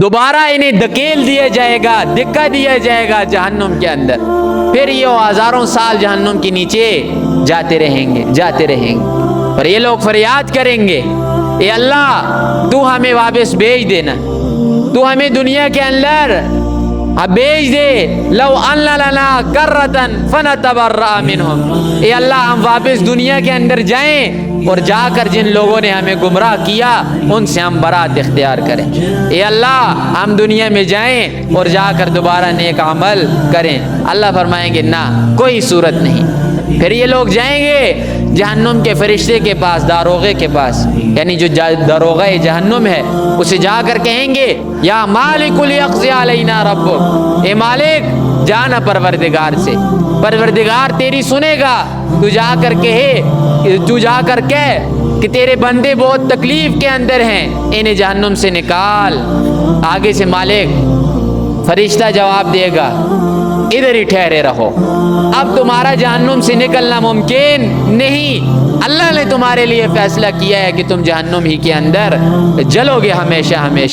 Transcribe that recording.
دوبارہ انہیں دھکیل دیا جائے گا، دھکا دیا جائے گا جہنم کے اندر، پھر یہ ہزاروں سال جہنم کے نیچے جاتے رہیں گے اور یہ لوگ فریاد کریں گے، اے اللہ تو ہمیں واپس بھیج دینا، تو ہمیں دنیا کے اندر بھیج دے، لو ان لنا کرتن فنتبرأ منہم، اے اللہ ہم واپس دنیا کے اندر جائیں اور جا کر جن لوگوں نے ہمیں گمراہ کیا ان سے ہم برات اختیار کریں، اے اللہ ہم دنیا میں جائیں اور جا کر دوبارہ نیک عمل کریں۔ اللہ فرمائیں گے نہ، کوئی صورت نہیں۔ پھر یہ لوگ جائیں گے جہنم کے فرشتے کے پاس، داروغے کے پاس، یعنی جو داروغہ جہنم ہے، اسے جا کر کہیں گے یا مالک لیقضی علینا ربک، اے مالک جانا پروردگار سے، پروردگار تیری سنے گا، تو جا کر کہہ کہ تیرے بندے بہت تکلیف کے اندر ہیں، انہیں جہنم سے نکال۔ آگے سے مالک فرشتہ جواب دے گا ادھر ہی ٹھہرے رہو، اب تمہارا جہنم سے نکلنا ممکن نہیں، اللہ نے تمہارے لیے فیصلہ کیا ہے کہ تم جہنم ہی کے اندر جلو گے ہمیشہ ہمیشہ۔